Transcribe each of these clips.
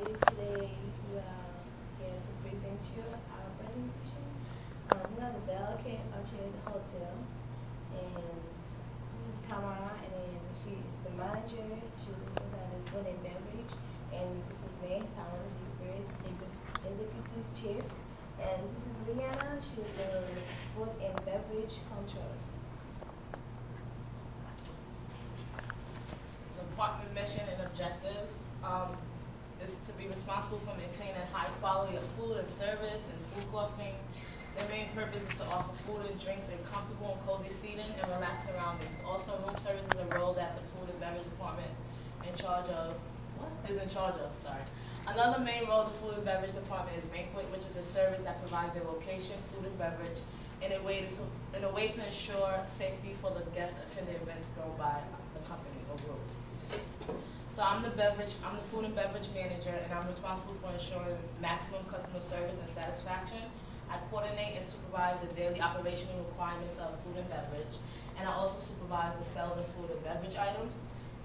today we are here to present you our presentation. We are the Belkin Orchard Hotel, and this is Tamara, and then she is the manager. She's responsible for food and beverage, and this is me, Talent Secret, executive chief, and this is Liana. She's the food and beverage controller. Department mission and objectives is to be responsible for maintaining high quality of food and service and food costing. Their main purpose is to offer food and drinks in comfortable and cozy seating and relaxed surroundings. Also, room service is a role that the food and beverage department is in charge of. Another main role of the food and beverage department is banquet, which is a service that provides a location, food and beverage, in a way to ensure safety for the guests attending events thrown by the company or group. So I'm the food and beverage manager, and I'm responsible for ensuring maximum customer service and satisfaction. I coordinate and supervise the daily operational requirements of food and beverage, and I also supervise the sales of food and beverage items.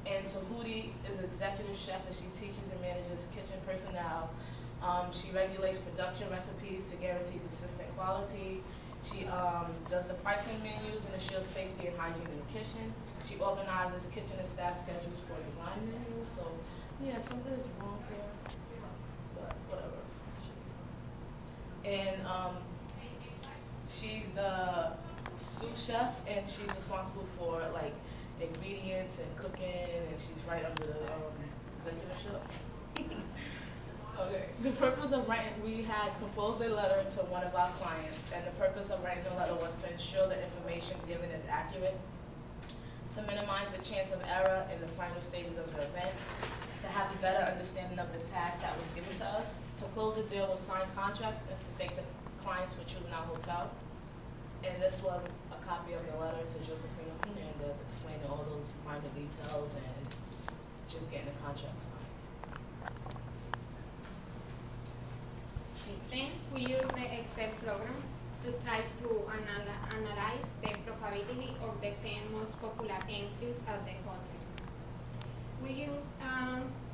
And Tahuti is an executive chef, and she teaches and manages kitchen personnel. She regulates production recipes to guarantee consistent quality. She does the pricing menus and ensures safety and hygiene in the kitchen. She organizes kitchen and staff schedules for design menus. So, yeah, something is wrong here, but whatever. And she's the sous chef, and she's responsible for like ingredients and cooking, and she's right under the executive chef. Okay. The purpose of writing, we had composed a letter to one of our clients, and the purpose of writing the letter was to ensure the information given is accurate, to minimize the chance of error in the final stages of the event, to have a better understanding of the task that was given to us, to close the deal with signed contracts, and to thank the clients for choosing our hotel. And this was a copy of the letter to Josephina Hernandez explaining all those minor details and just getting the contract signed. Then we use the Excel program to try to analyze the probability of the 10 most popular entries of the hotel. We use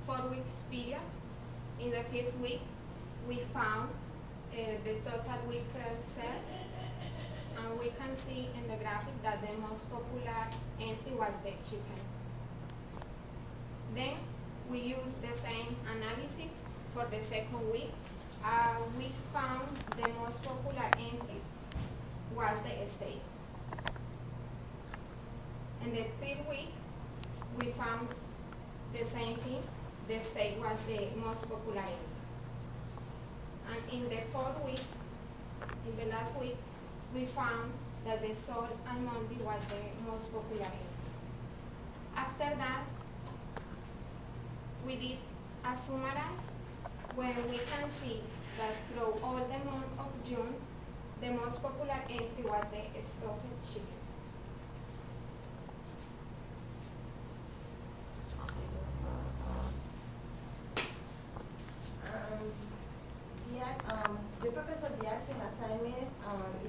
4 weeks period. In the first week, we found the total week sales, and we can see in the graphic that the most popular entry was the chicken. Then we use the same analysis for the second week. We found the most popular entry was the steak. In the third week, we found the same thing. The steak was the most popular entry. And in the fourth week, in the last week, we found that the salt and mondi was the most popular entry. After that, we did a summarize when we can see that through all the month of June, the most popular entry was the stuffed chicken. The purpose of the action assignment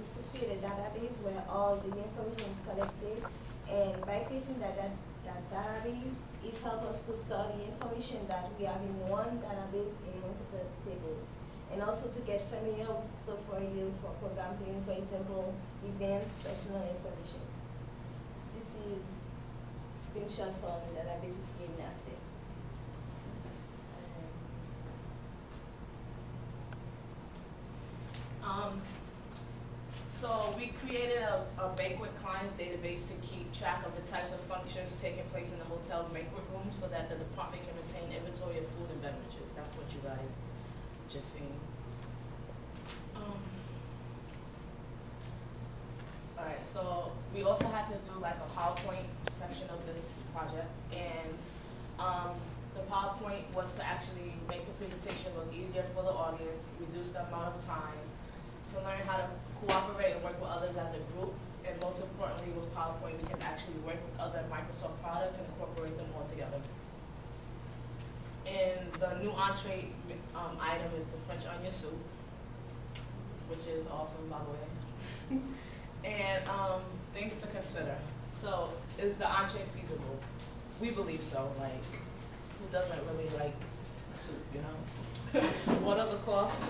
is to create a database where all the information is collected, and by creating that database, it helps us to store the information that we have in one database in multiple tables, and also to get familiar with software used for programming, for example, events, personal information. This is a screenshot from the database we gain access. So we created a banquet clients database to keep track of the types of functions taking place in the hotel's banquet room, so that the department can retain inventory of food and beverages. That's what you guys just seen. Alright, so we also had to do like a PowerPoint section of this project, and the PowerPoint was to actually make the presentation look easier for the audience, reduce the amount of time, to learn how to cooperate and work with others as a group, and most importantly with PowerPoint, we can actually work with other Microsoft products and incorporate them all together. And the new entree item is the French onion soup, which is awesome, by the way. And things to consider. So, is the entree feasible? We believe so. Like, who doesn't really like soup, you know? What are the costs?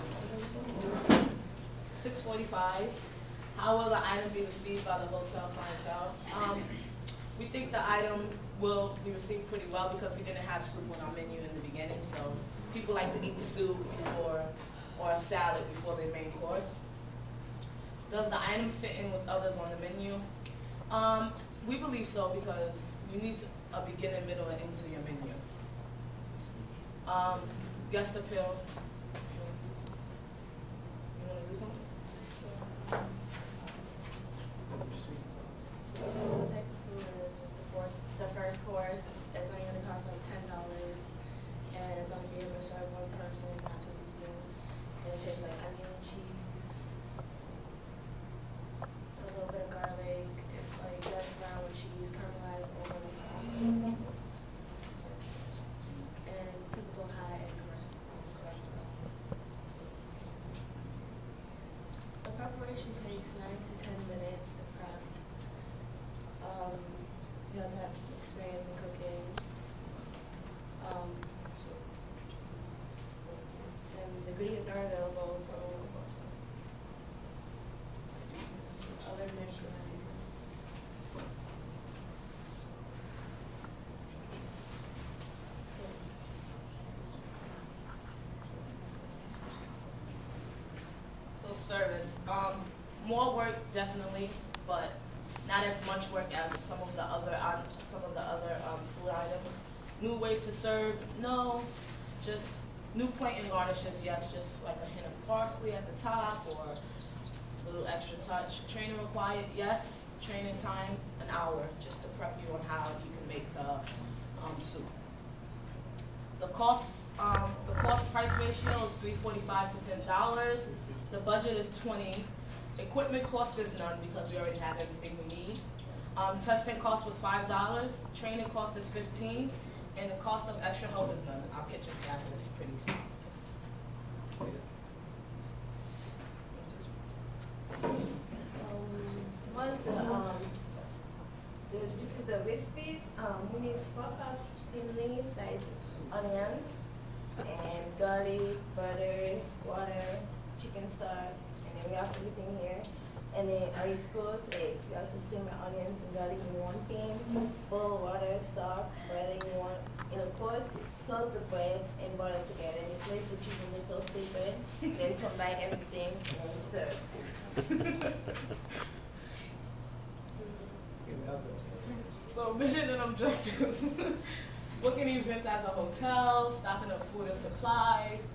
$6.45. How will the item be received by the hotel clientele? We think the item will be received pretty well because we didn't have soup on our menu in the beginning, so people like to eat soup before, or a salad before their main course. Does the item fit in with others on the menu? We believe so because you need a beginner, middle, and end to your menu. Guest appeal. You want to do something? What type of food is the first course? It's only going to cost like $10, and it's only be able to serve one person, not two people. And it tastes like onion and cheese, a little bit of garlic. It's like dark brown with cheese, caramelized over the top. And people go high in cholesterol. The preparation takes 9 to 10 minutes to prep. You have to have experience in cooking. And the ingredients are available, so other nutritional ingredients. So service, more work definitely, but not as much work as some of the other food items. New ways to serve, no. Just new plate and garnishes, yes. Just like a hint of parsley at the top or a little extra touch. Training required, yes. Training time, an hour, just to prep you on how you can make the soup. The cost price ratio is $3.45 to $10. The budget is $20. Equipment cost is none because we already have everything we need. Testing cost was $5. Training cost is $15, and the cost of extra help is none. Our kitchen staff is pretty stocked. This is the recipes. We need 4 cups thinly sliced onions and garlic, butter, water, chicken stock, and then we have everything here. And then it's cooked, like you have to simmer onions and garlic in one pan, boil water, stock, bread in one in a pot, toast the bread and butter together. And you place the cheese in the toasted bread, then combine everything and serve. So mission and objectives. Booking events as a hotel, stocking up food and supplies,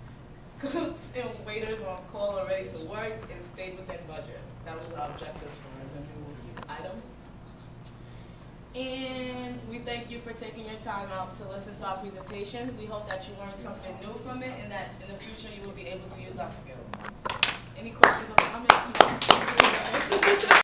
cooks and waiters on call or ready to work, and stayed within budget. That was our objectives for the new item. And we thank you for taking your time out to listen to our presentation. We hope that you learned something new from it and that in the future you will be able to use our skills. Any questions or comments?